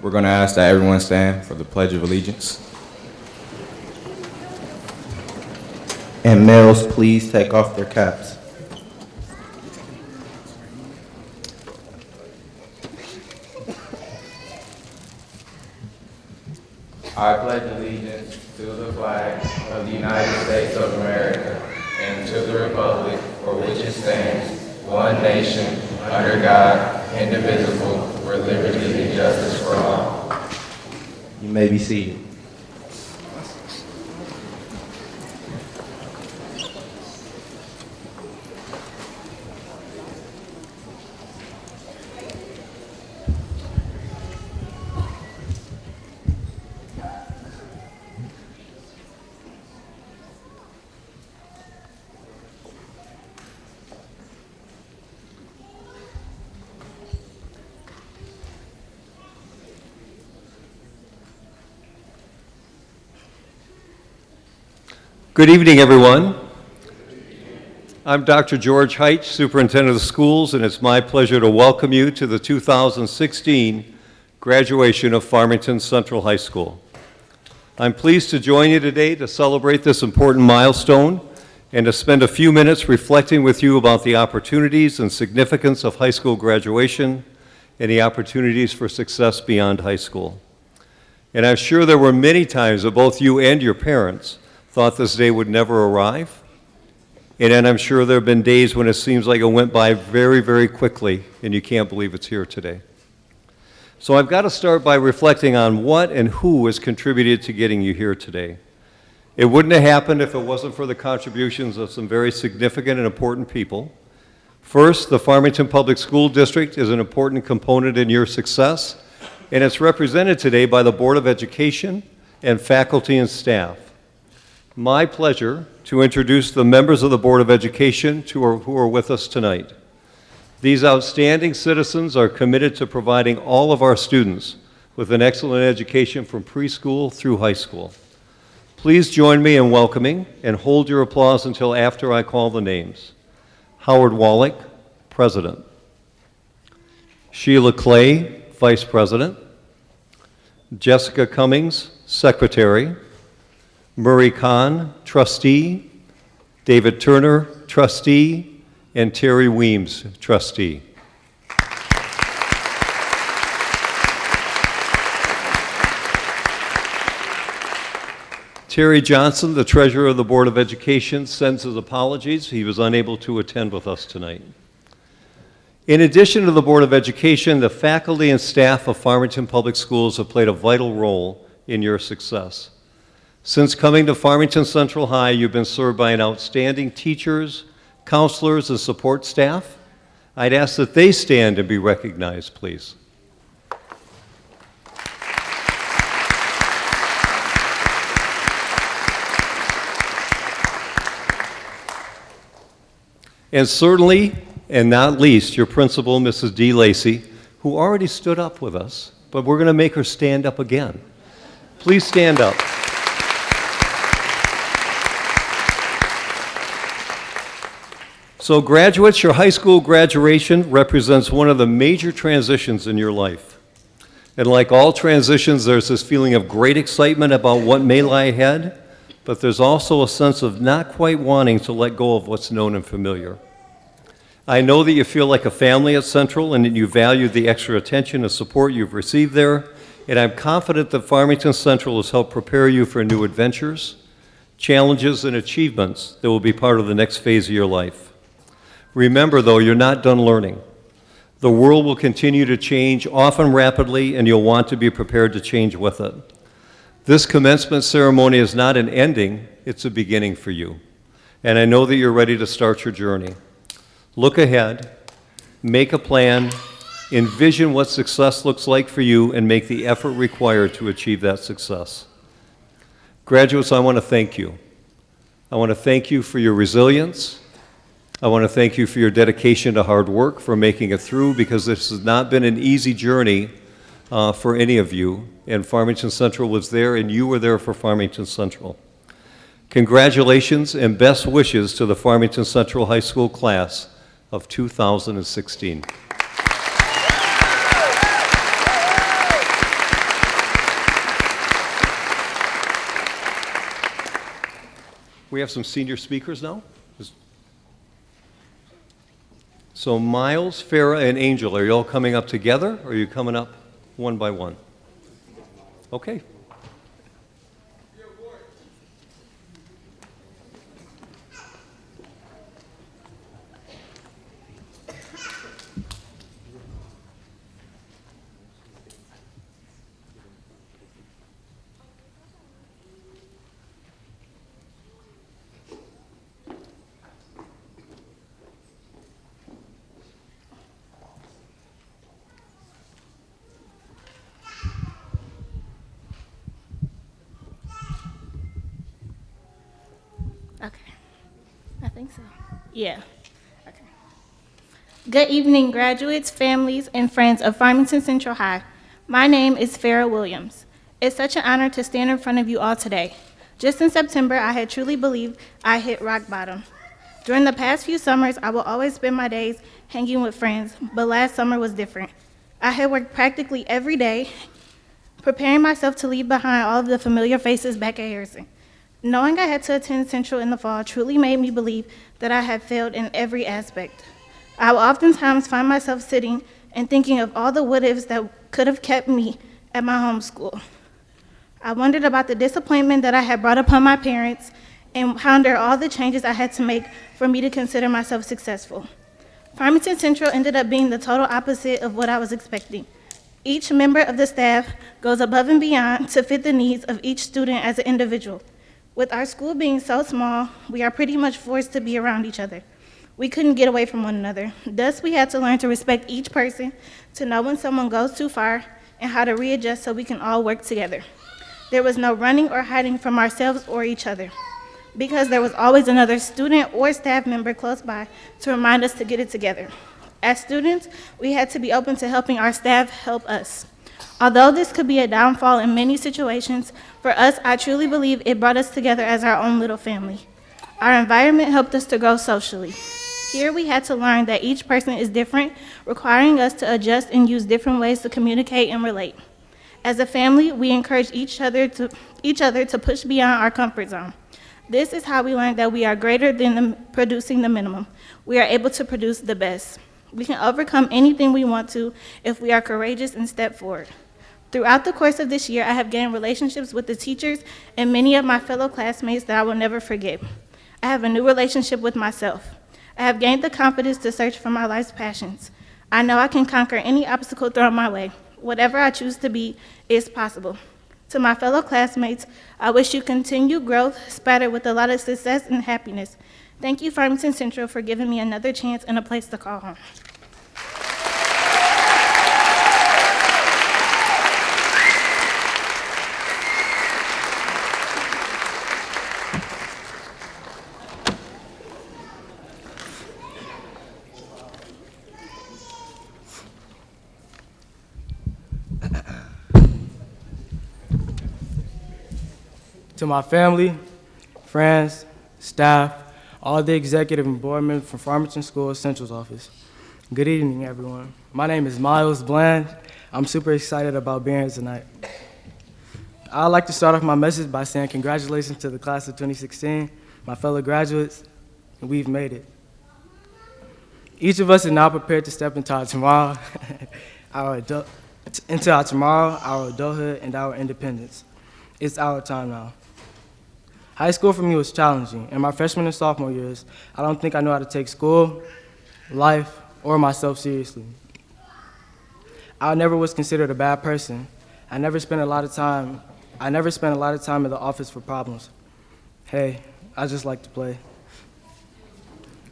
We're going to ask that everyone stand for the Pledge of Allegiance. And males, please take off their caps. I pledge allegiance to the flag of the United States of America and to the republic for which it stands, one nation, under God, indivisible, with liberty and justice for all. You may be seated. Good evening, everyone. I'm Dr. George Height, Superintendent of Schools, and it's my pleasure to welcome you to the 2016 graduation of Farmington Central High School. I'm pleased to join you today to celebrate this important milestone and to spend a few minutes reflecting with you about the opportunities and significance of high school graduation and the opportunities for success beyond high school. And I'm sure there were many times that both you and your parents thought this day would never arrive. And then I'm sure there have been days when it seems like it went by very, very quickly and you can't believe it's here today. So I've got to start by reflecting on what and who has contributed to getting you here today. It wouldn't have happened if it wasn't for the contributions of some very significant and important people. First, the Farmington Public School District is an important component in your success, and it's represented today by the Board of Education and faculty and staff. My pleasure to introduce the members of the Board of Education who are with us tonight. These outstanding citizens are committed to providing all of our students with an excellent education from preschool through high school. Please join me in welcoming and hold your applause until after I call the names. Howard Wallach, President. Sheila Clay, Vice President. Jessica Cummings, Secretary. Murray Kahn, Trustee, David Turner, Trustee, and Terry Weems, Trustee. Terry Johnson, the Treasurer of the Board of Education, sends his apologies. He was unable to attend with us tonight. In addition to the Board of Education, the faculty and staff of Farmington Public Schools have played a vital role in your success. Since coming to Farmington Central High, you've been served by an outstanding teachers, counselors, and support staff. I'd ask that they stand and be recognized, please. And certainly, and not least, your principal, Mrs. D. Lacey, who already stood up with us, but we're going to make her stand up again. Please stand up. So graduates, your high school graduation represents one of the major transitions in your life. And like all transitions, there's this feeling of great excitement about what may lie ahead, but there's also a sense of not quite wanting to let go of what's known and familiar. I know that you feel like a family at Central and that you value the extra attention and support you've received there, and I'm confident that Farmington Central has helped prepare you for new adventures, challenges, and achievements that will be part of the next phase of your life. Remember, though, you're not done learning. The world will continue to change, often rapidly, and you'll want to be prepared to change with it. This commencement ceremony is not an ending, it's a beginning for you. And I know that you're ready to start your journey. Look ahead, make a plan, envision what success looks like for you, and make the effort required to achieve that success. Graduates, I want to thank you. I want to thank you for your resilience. I want to thank you for your dedication to hard work, for making it through, because this has not been an easy journey for any of you. And Farmington Central was there, and you were there for Farmington Central. Congratulations and best wishes to the Farmington Central High School class of 2016. We have some senior speakers now. So Miles, Farah, and Angel, are you all coming up together, or are you coming up one by one? Okay. Okay, I think so. Yeah. Okay. Good evening, graduates, families, and friends of Farmington Central High. My name is Farah Williams. It's such an honor to stand in front of you all today. Just in September, I had truly believed I hit rock bottom. During the past few summers, I will always spend my days hanging with friends, but last summer was different. I had worked practically every day, preparing myself to leave behind all of the familiar faces back at Harrison. Knowing I had to attend Central in the fall truly made me believe that I had failed in every aspect. I would oftentimes find myself sitting and thinking of all the what-ifs that could have kept me at my home school. I wondered about the disappointment that I had brought upon my parents and pondered all the changes I had to make for me to consider myself successful. Farmington Central ended up being the total opposite of what I was expecting. Each member of the staff goes above and beyond to fit the needs of each student as an individual. With our school being so small, we are pretty much forced to be around each other. We couldn't get away from one another. Thus, we had to learn to respect each person, to know when someone goes too far, and how to readjust so we can all work together. There was no running or hiding from ourselves or each other, because there was always another student or staff member close by to remind us to get it together. As students, we had to be open to helping our staff help us. Although this could be a downfall in many situations, for us, I truly believe it brought us together as our own little family. Our environment helped us to grow socially. Here we had to learn that each person is different, requiring us to adjust and use different ways to communicate and relate. As a family, we encourage each other to push beyond our comfort zone. This is how we learned that we are greater than producing the minimum. We are able to produce the best. We can overcome anything we want to if we are courageous and step forward. Throughout the course of this year, I have gained relationships with the teachers and many of my fellow classmates that I will never forget. I have a new relationship with myself. I have gained the confidence to search for my life's passions. I know I can conquer any obstacle thrown my way. Whatever I choose to be is possible. To my fellow classmates, I wish you continued growth, spattered with a lot of success and happiness. Thank you, Farmington Central, for giving me another chance and a place to call home. To my family, friends, staff, all the executive and board members from Farmington School Central's office. Good evening, everyone. My name is Miles Bland. I'm super excited about being here tonight. I'd like to start off my message by saying congratulations to the class of 2016, my fellow graduates, and we've made it. Each of us is now prepared to step into our tomorrow, our adulthood, and our independence. It's our time now. High school for me was challenging. In my freshman and sophomore years, I don't think I knew how to take school, life, or myself seriously. I never was considered a bad person. I never spent a lot of time in the office for problems. Hey, I just like to play.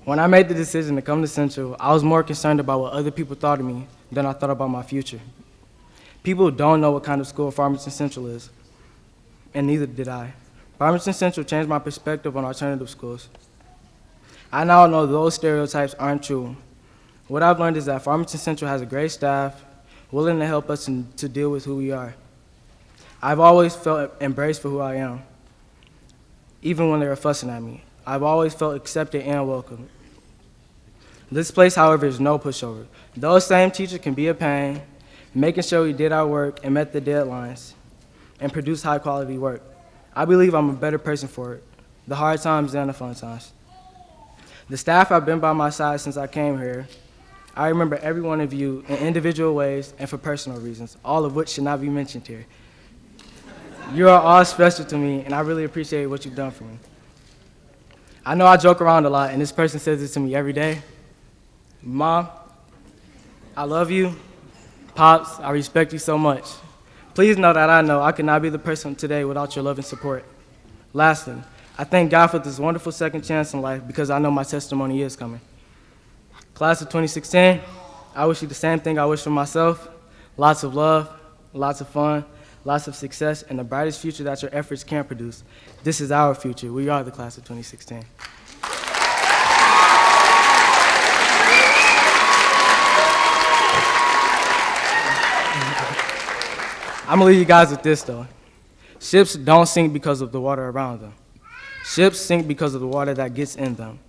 When I made the decision to come to Central, I was more concerned about what other people thought of me than I thought about my future. People don't know what kind of school Farmington Central is, and neither did I. Farmington Central changed my perspective on alternative schools. I now know those stereotypes aren't true. What I've learned is that Farmington Central has a great staff, willing to help us to deal with who we are. I've always felt embraced for who I am, even when they were fussing at me. I've always felt accepted and welcome. This place, however, is no pushover. Those same teachers can be a pain, making sure we did our work and met the deadlines and produced high-quality work. I believe I'm a better person for it. the hard times and the fun times. The staff have been by my side since I came here. I remember every one of you in individual ways and for personal reasons, all of which should not be mentioned here. You are all special to me, and I really appreciate what you've done for me. I know I joke around a lot, and this person says it to me every day. Mom, I love you. Pops, I respect you so much. Please know that I know I could not be the person today without your love and support. Lastly, I thank God for this wonderful second chance in life because I know my testimony is coming. Class of 2016, I wish you the same thing I wish for myself. Lots of love, lots of fun, lots of success, and the brightest future that your efforts can produce. This is our future. We are the class of 2016. I'm gonna leave you guys with this though. Ships don't sink because of the water around them. Ships sink because of the water that gets in them.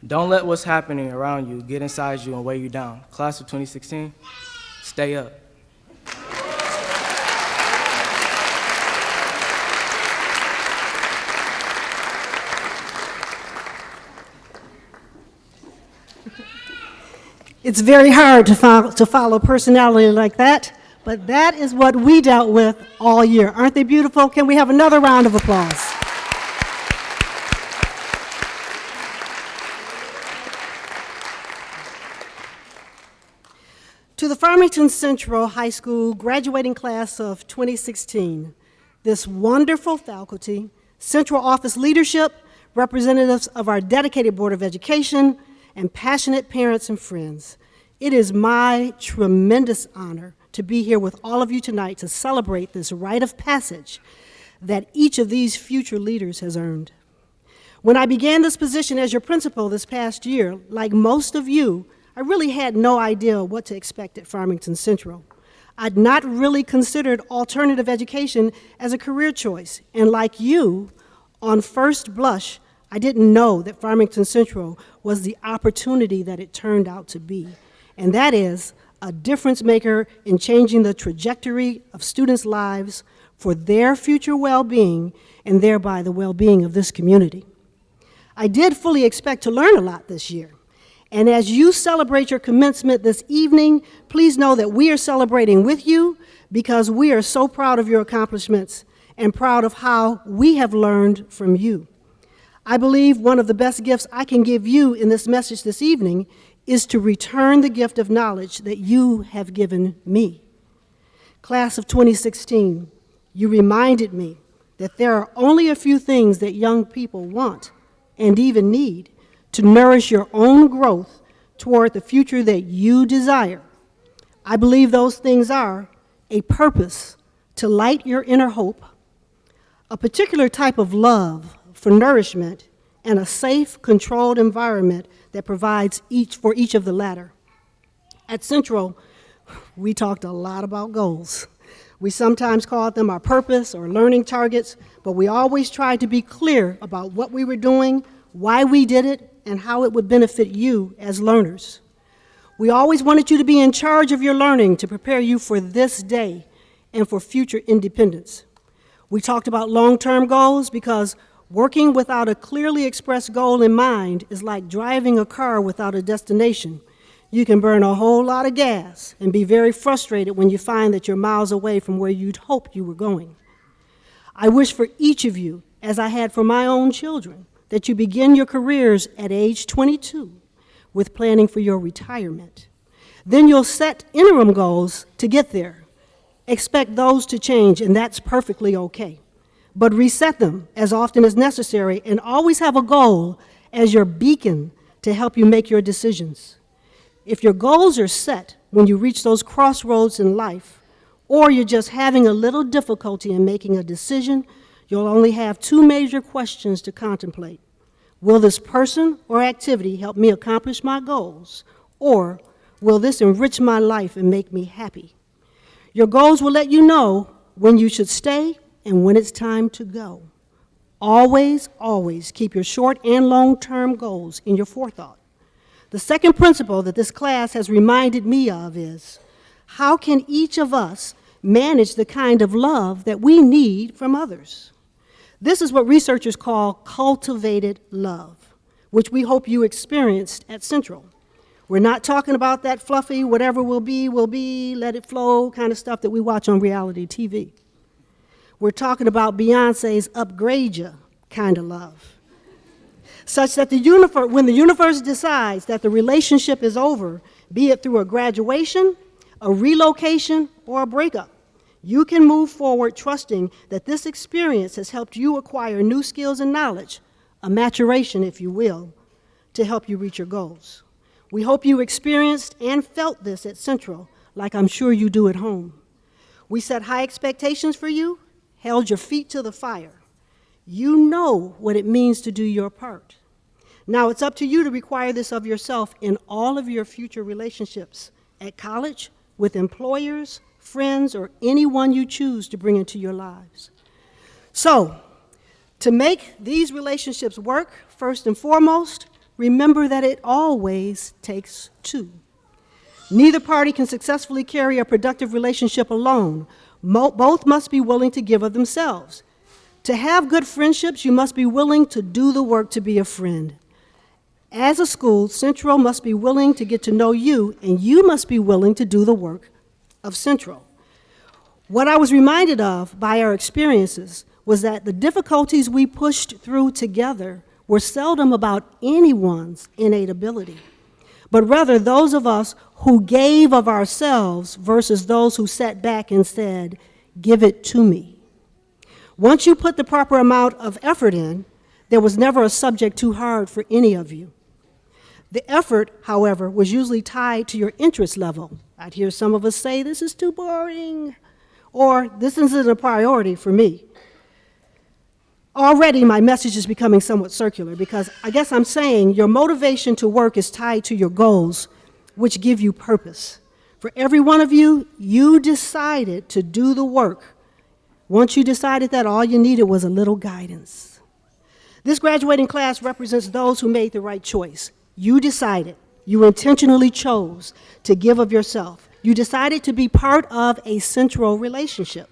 Don't let what's happening around you get inside you and weigh you down. Class of 2016, stay up. It's very hard to follow personality like that, but that is what we dealt with all year. Aren't they beautiful? Can we have another round of applause? To the Farmington Central High School graduating class of 2016, this wonderful faculty, central office leadership, representatives of our dedicated Board of Education, and passionate parents and friends, it is my tremendous honor to be here with all of you tonight to celebrate this rite of passage that each of these future leaders has earned. When I began this position as your principal this past year, like most of you, I really had no idea what to expect at Farmington Central. I'd not really considered alternative education as a career choice, and like you, on first blush, I didn't know that Farmington Central was the opportunity that it turned out to be, and that is a difference maker in changing the trajectory of students' lives for their future well-being and thereby the well-being of this community. I did fully expect to learn a lot this year, and as you celebrate your commencement this evening, please know that we are celebrating with you because we are so proud of your accomplishments and proud of how we have learned from you. I believe one of the best gifts I can give you in this message this evening is to return the gift of knowledge that you have given me. Class of 2016, you reminded me that there are only a few things that young people want and even need to nourish your own growth toward the future that you desire. I believe those things are a purpose to light your inner hope, a particular type of love for nourishment, and a safe, controlled environment that provides for each of the latter. At Central, we talked a lot about goals. We sometimes called them our purpose or learning targets, but we always tried to be clear about what we were doing, why we did it, and how it would benefit you as learners. We always wanted you to be in charge of your learning to prepare you for this day and for future independence. We talked about long-term goals because working without a clearly expressed goal in mind is like driving a car without a destination. You can burn a whole lot of gas and be very frustrated when you find that you're miles away from where you'd hoped you were going. I wish for each of you, as I had for my own children, that you begin your careers at age 22 with planning for your retirement. Then you'll set interim goals to get there. Expect those to change, and that's perfectly okay. But reset them as often as necessary and always have a goal as your beacon to help you make your decisions. If your goals are set when you reach those crossroads in life, or you're just having a little difficulty in making a decision, you'll only have two major questions to contemplate. Will this person or activity help me accomplish my goals? Or will this enrich my life and make me happy? Your goals will let you know when you should stay and when it's time to go. Always, always keep your short and long-term goals in your forethought. The second principle that this class has reminded me of is, how can each of us manage the kind of love that we need from others? This is what researchers call cultivated love, which we hope you experienced at Central. We're not talking about that fluffy, whatever will be, let it flow kind of stuff that we watch on reality TV. We're talking about Beyonce's upgrade ya kind of love, such that when the universe decides that the relationship is over, be it through a graduation, a relocation, or a breakup, you can move forward trusting that this experience has helped you acquire new skills and knowledge, a maturation, if you will, to help you reach your goals. We hope you experienced and felt this at Central, like I'm sure you do at home. We set high expectations for you, held your feet to the fire. You know what it means to do your part. Now it's up to you to require this of yourself in all of your future relationships, at college, with employers, friends, or anyone you choose to bring into your lives. So, to make these relationships work, first and foremost, remember that it always takes two. Neither party can successfully carry a productive relationship alone. Both must be willing to give of themselves. To have good friendships, you must be willing to do the work to be a friend. As a school, Central must be willing to get to know you, and you must be willing to do the work of Central. What I was reminded of by our experiences was that the difficulties we pushed through together were seldom about anyone's innate ability, but rather those of us who gave of ourselves versus those who sat back and said, "Give it to me." Once you put the proper amount of effort in, there was never a subject too hard for any of you. The effort, however, was usually tied to your interest level. I'd hear some of us say, "This is too boring," or "This isn't a priority for me." Already, my message is becoming somewhat circular because I guess I'm saying your motivation to work is tied to your goals, which give you purpose. For every one of you, you decided to do the work. Once you decided that, all you needed was a little guidance. This graduating class represents those who made the right choice. You decided, you intentionally chose to give of yourself. You decided to be part of a Central relationship.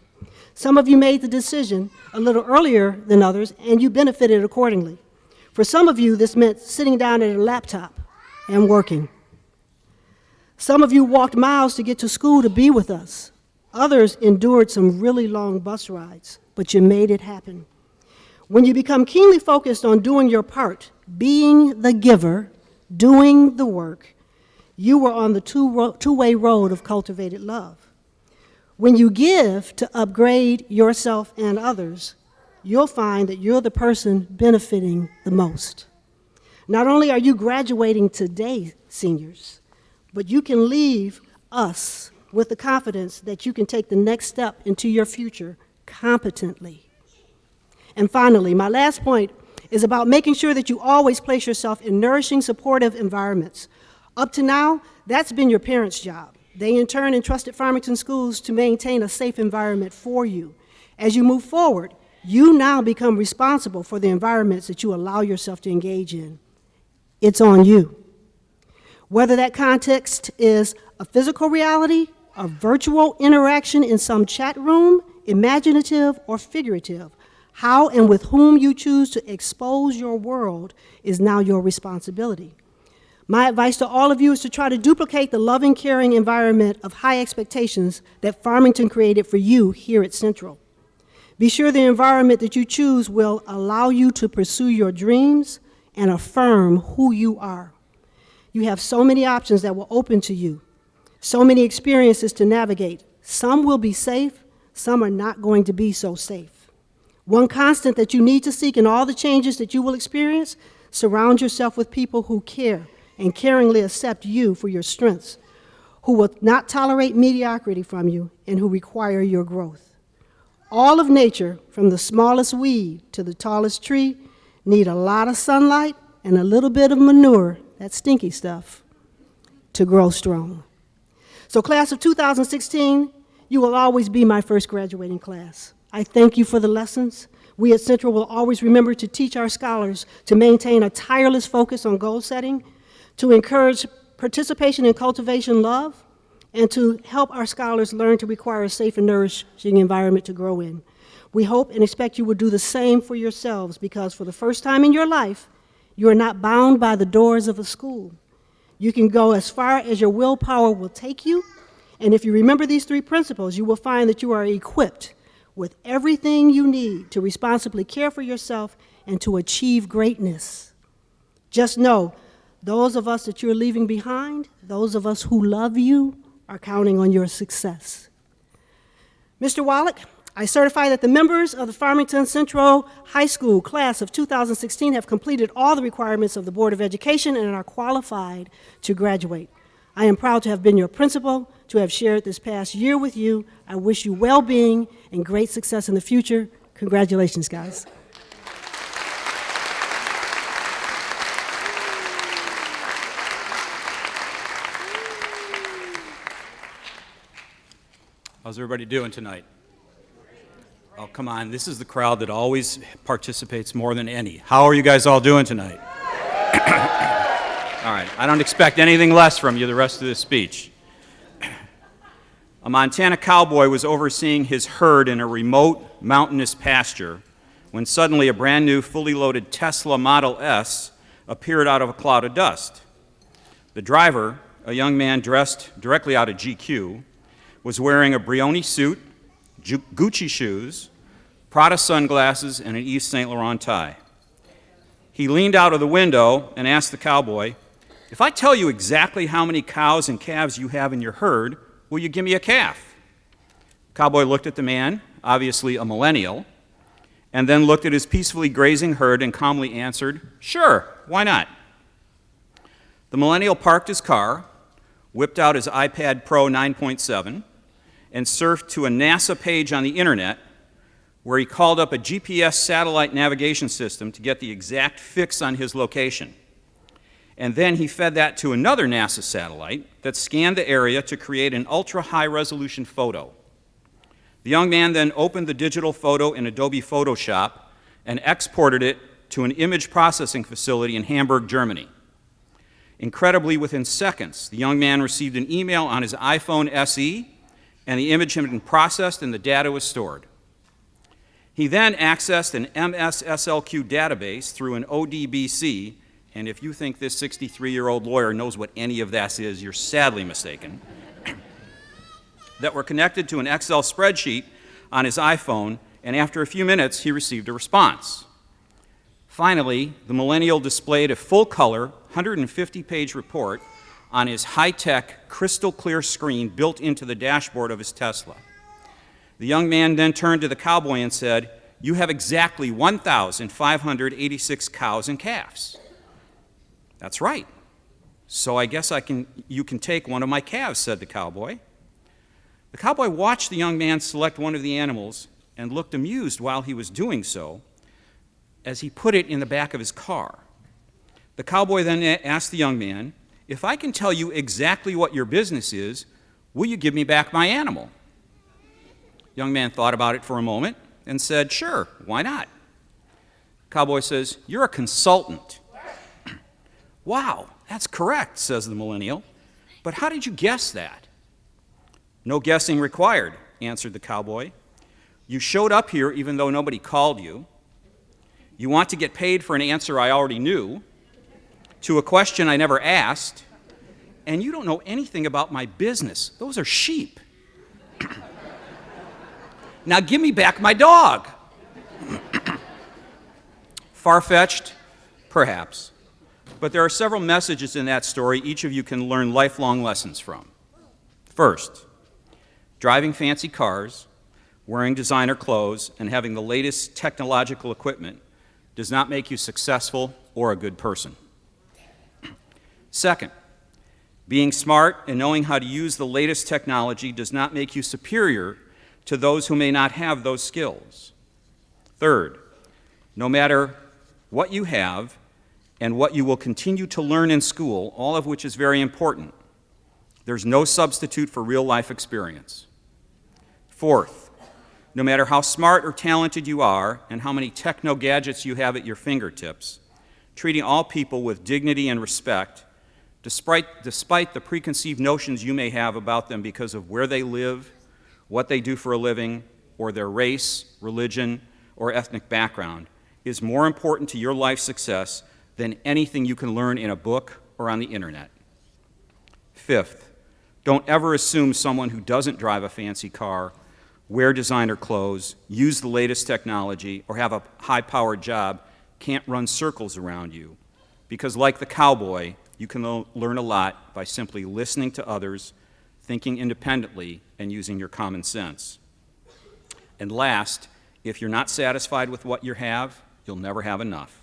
Some of you made the decision a little earlier than others, and you benefited accordingly. For some of you, this meant sitting down at a laptop and working. Some of you walked miles to get to school to be with us. Others endured some really long bus rides, but you made it happen. When you become keenly focused on doing your part, being the giver, doing the work, you were on the two-way road of cultivated love. When you give to upgrade yourself and others, you'll find that you're the person benefiting the most. Not only are you graduating today, seniors, but you can leave us with the confidence that you can take the next step into your future competently. And finally, my last point is about making sure that you always place yourself in nourishing, supportive environments. Up to now, that's been your parents' job. They in turn entrusted Farmington Schools to maintain a safe environment for you. As you move forward, you now become responsible for the environments that you allow yourself to engage in. It's on you. Whether that context is a physical reality, a virtual interaction in some chat room, imaginative or figurative, how and with whom you choose to expose your world is now your responsibility. My advice to all of you is to try to duplicate the loving, caring environment of high expectations that Farmington created for you here at Central. Be sure the environment that you choose will allow you to pursue your dreams and affirm who you are. You have so many options that will open to you, so many experiences to navigate. Some will be safe, some are not going to be so safe. One constant that you need to seek in all the changes that you will experience, surround yourself with people who care and caringly accept you for your strengths, who will not tolerate mediocrity from you and who require your growth. All of nature, from the smallest weed to the tallest tree, need a lot of sunlight and a little bit of manure, that stinky stuff, to grow strong. So class of 2016, you will always be my first graduating class. I thank you for the lessons. We at Central will always remember to teach our scholars to maintain a tireless focus on goal setting, to encourage participation in cultivation love, and to help our scholars learn to require a safe and nourishing environment to grow in. We hope and expect you will do the same for yourselves because for the first time in your life, you are not bound by the doors of a school. You can go as far as your willpower will take you, and if you remember these 3 principles, you will find that you are equipped with everything you need to responsibly care for yourself and to achieve greatness. Just know, those of us that you're leaving behind, those of us who love you, are counting on your success. Mr. Wallach, I certify that the members of the Farmington Central High School class of 2016 have completed all the requirements of the Board of Education and are qualified to graduate. I am proud to have been your principal, to have shared this past year with you. I wish you well-being and great success in the future. Congratulations, guys. How's everybody doing tonight? Oh, come on. This is the crowd that always participates more than any. How are you guys all doing tonight? All right. I don't expect anything less from you the rest of this speech. A Montana cowboy was overseeing his herd in a remote mountainous pasture when suddenly a brand new fully loaded Tesla Model S appeared out of a cloud of dust. The driver, a young man dressed directly out of GQ, was wearing a Brioni suit, Gucci shoes, Prada sunglasses, and an Yves Saint Laurent tie. He leaned out of the window and asked the cowboy, "If I tell you exactly how many cows and calves you have in your herd, will you give me a calf?" The cowboy looked at the man, obviously a millennial, and then looked at his peacefully grazing herd and calmly answered, "Sure, why not?" The millennial parked his car, whipped out his iPad Pro 9.7, and surfed to a NASA page on the internet where he called up a GPS satellite navigation system to get the exact fix on his location. And then he fed that to another NASA satellite that scanned the area to create an ultra-high-resolution photo. The young man then opened the digital photo in Adobe Photoshop and exported it to an image processing facility in Hamburg, Germany. Incredibly, within seconds, the young man received an email on his iPhone SE, and the image had been processed and the data was stored. He then accessed an MS-SLQ database through an ODBC, and if you think this 63-year-old lawyer knows what any of that is, you're sadly mistaken, that were connected to an Excel spreadsheet on his iPhone, and after a few minutes, he received a response. Finally, the millennial displayed a full-color, 150-page report on his high-tech, crystal-clear screen built into the dashboard of his Tesla. The young man then turned to the cowboy and said, "You have exactly 1,586 cows and calves." "That's right. So I guess you can take one of my calves," said the cowboy. The cowboy watched the young man select one of the animals and looked amused while he was doing so as he put it in the back of his car. The cowboy then asked the young man, "If I can tell you exactly what your business is, will you give me back my animal?" The young man thought about it for a moment and said, "Sure, why not?" The cowboy says, "You're a consultant." "Wow, that's correct," says the millennial. "But how did you guess that?" "No guessing required," answered the cowboy. "You showed up here even though nobody called you. You want to get paid for an answer I already knew, to a question I never asked, and you don't know anything about my business. Those are sheep. Now give me back my dog." Far-fetched? Perhaps. But there are several messages in that story each of you can learn lifelong lessons from. First, driving fancy cars, wearing designer clothes, and having the latest technological equipment does not make you successful or a good person. Second, being smart and knowing how to use the latest technology does not make you superior to those who may not have those skills. Third, no matter what you have and what you will continue to learn in school, all of which is very important, there's no substitute for real-life experience. Fourth, no matter how smart or talented you are and how many techno-gadgets you have at your fingertips, treating all people with dignity and respect, despite the preconceived notions you may have about them because of where they live, what they do for a living, or their race, religion, or ethnic background is more important to your life success than anything you can learn in a book or on the internet. Fifth, don't ever assume someone who doesn't drive a fancy car, wear designer clothes, use the latest technology, or have a high-powered job can't run circles around you. Because like the cowboy, you can learn a lot by simply listening to others, thinking independently, and using your common sense. And last, if you're not satisfied with what you have, you'll never have enough.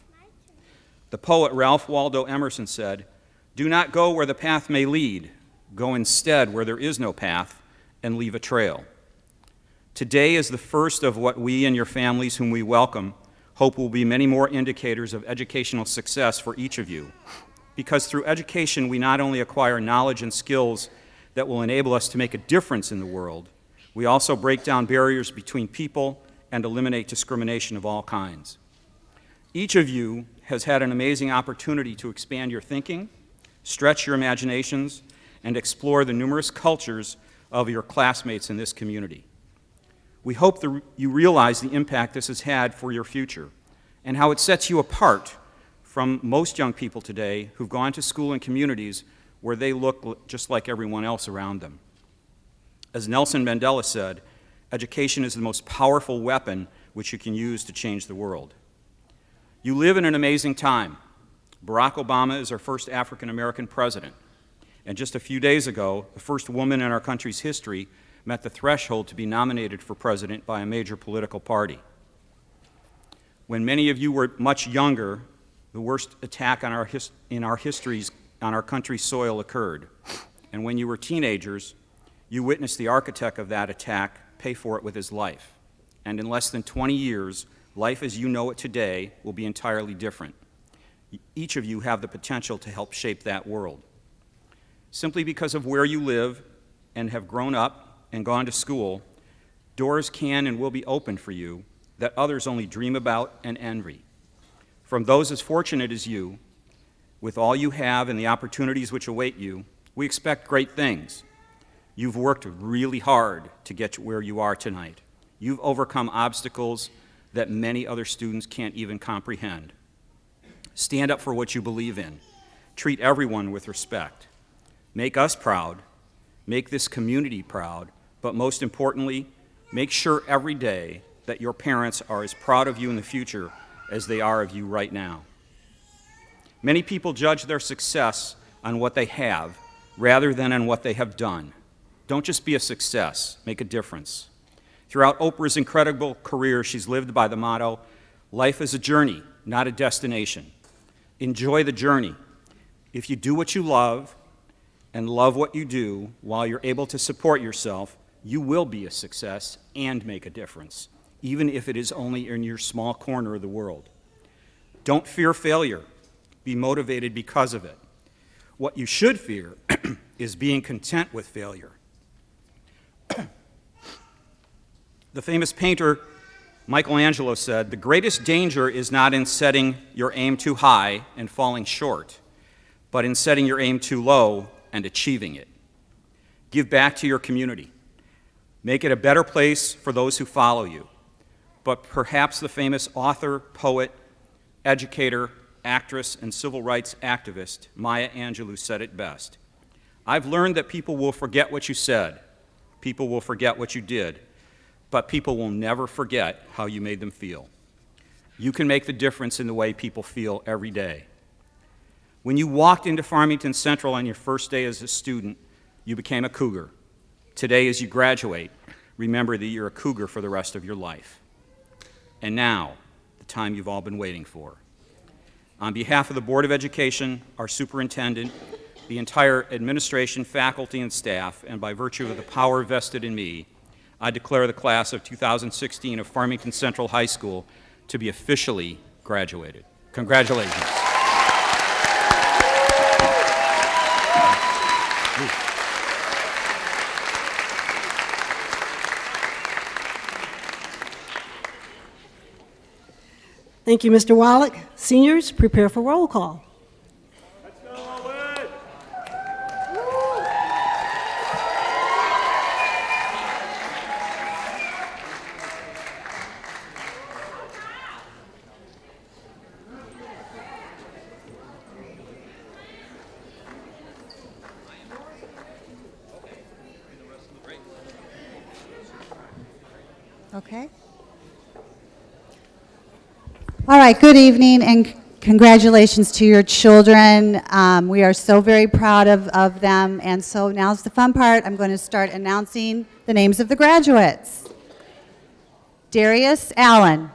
The poet Ralph Waldo Emerson said, "Do not go where the path may lead. Go instead where there is no path and leave a trail." Today is the first of what we and your families whom we welcome hope will be many more indicators of educational success for each of you. Because through education, we not only acquire knowledge and skills that will enable us to make a difference in the world, we also break down barriers between people and eliminate discrimination of all kinds. Each of you has had an amazing opportunity to expand your thinking, stretch your imaginations, and explore the numerous cultures of your classmates in this community. We hope that you realize the impact this has had for your future and how it sets you apart from most young people today who've gone to school in communities where they look just like everyone else around them. As Nelson Mandela said, education is the most powerful weapon which you can use to change the world. You live in an amazing time. Barack Obama is our first African-American president. And just a few days ago, the first woman in our country's history met the threshold to be nominated for president by a major political party. When many of you were much younger, the worst attack on our country's soil occurred. And when you were teenagers, you witnessed the architect of that attack pay for it with his life. And in less than 20 years, life as you know it today will be entirely different. Each of you have the potential to help shape that world. Simply because of where you live and have grown up and gone to school, doors can and will be opened for you that others only dream about and envy. From those as fortunate as you, with all you have and the opportunities which await you, we expect great things. You've worked really hard to get to where you are tonight. You've overcome obstacles that many other students can't even comprehend. Stand up for what you believe in. Treat everyone with respect. Make us proud. Make this community proud. But most importantly, make sure every day that your parents are as proud of you in the future as they are of you right now. Many people judge their success on what they have rather than on what they have done. Don't just be a success, make a difference. Throughout Oprah's incredible career, she's lived by the motto, "Life is a journey, not a destination." Enjoy the journey. If you do what you love and love what you do while you're able to support yourself, you will be a success and make a difference, even if it is only in your small corner of the world. Don't fear failure. Be motivated because of it. What you should fear is being content with failure. The famous painter Michelangelo said, "The greatest danger is not in setting your aim too high and falling short, but in setting your aim too low and achieving it." Give back to your community. Make it a better place for those who follow you. But perhaps the famous author, poet, educator, actress, and civil rights activist Maya Angelou said it best. "I've learned that people will forget what you said, people will forget what you did, but people will never forget how you made them feel." You can make the difference in the way people feel every day. When you walked into Farmington Central on your first day as a student, you became a cougar. Today, as you graduate, remember that you're a cougar for the rest of your life. And now, the time you've all been waiting for. On behalf of the Board of Education, our superintendent, the entire administration, faculty, and staff, and by virtue of the power vested in me, I declare the class of 2016 of Farmington Central High School to be officially graduated. Congratulations. Thank you, Mr. Wallach. Seniors, prepare for roll call. Okay. All right, good evening and congratulations to your children. We are so very proud of them. And so now's the fun part. I'm going to start announcing the names of the graduates. Darius Allen.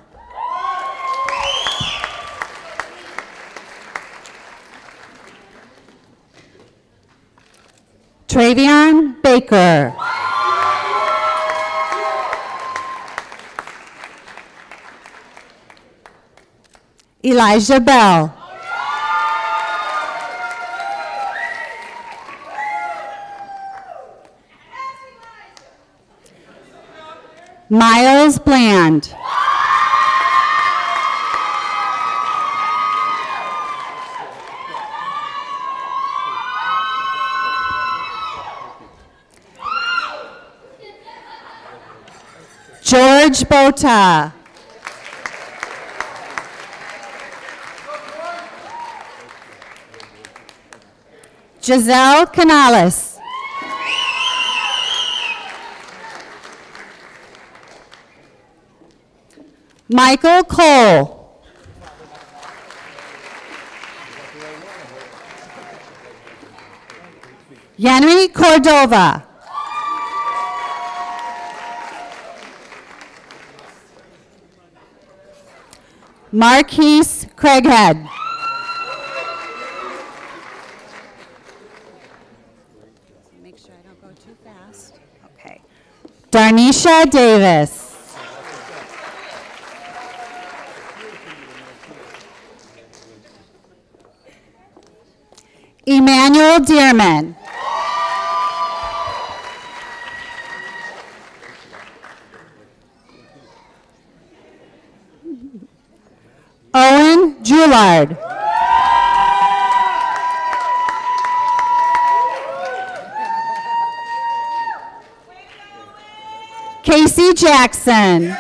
Travion Baker. Elijah Bell. Miles Bland. George Bota. Giselle Canales. Michael Cole. Yanni Cordova. Marquise Craighead. Make sure I don't go too fast. Okay. Darnisha Davis. Emmanuel Dearman. Owen Joulard. Casey Jackson.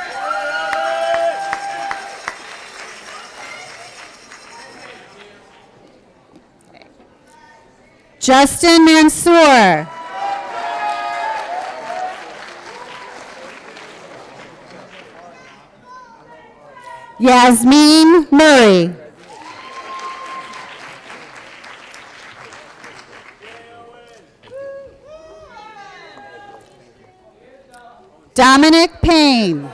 Justin Mansour. Yasmin Murray. Dominic Payne.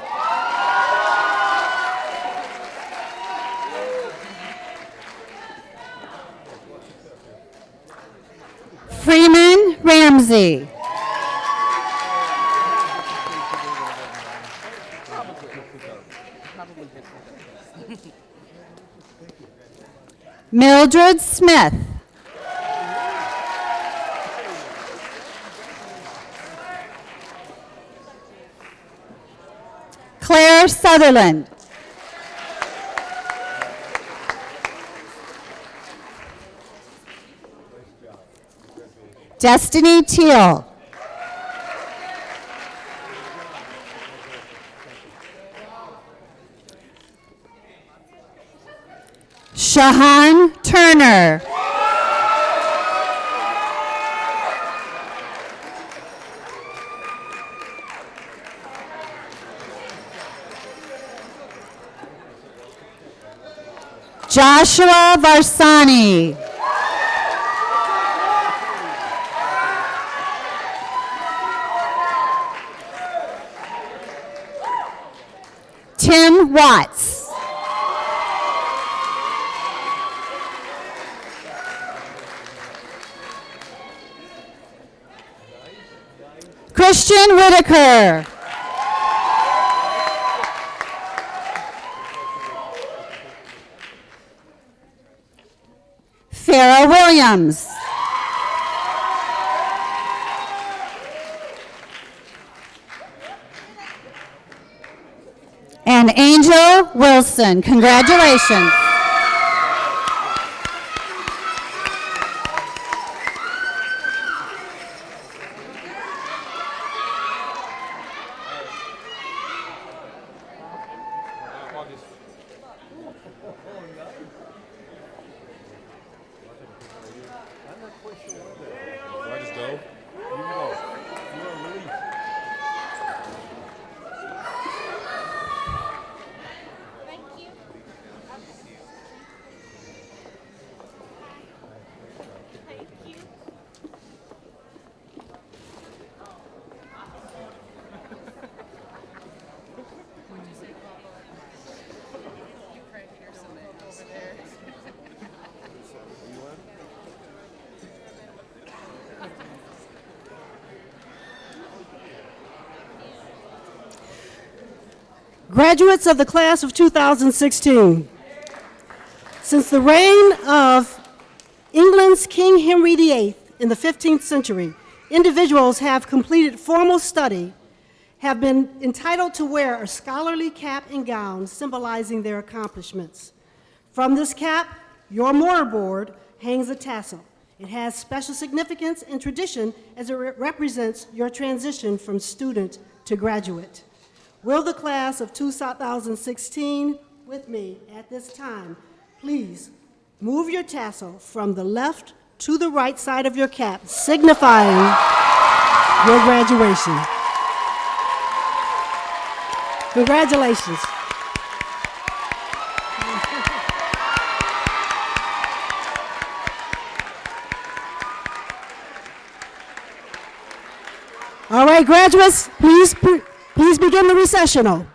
Freeman Ramsey. Mildred Smith. Claire Sutherland. Destiny Teal. Shahan Turner. Joshua Varsani. Tim Watts. Christian Whitaker. Farrah Williams. And Angel Wilson. Congratulations. Graduates of the class of 2016, since the reign of England's King Henry VIII in the 15th century, individuals have completed formal study, have been entitled to wear a scholarly cap and gown symbolizing their accomplishments. From this cap, your mortarboard hangs a tassel. It has special significance and tradition as it represents your transition from student to graduate. Will the class of 2016 with me at this time please move your tassel from the left to the right side of your cap, signifying your graduation. Congratulations. All right, graduates, please begin the recessional.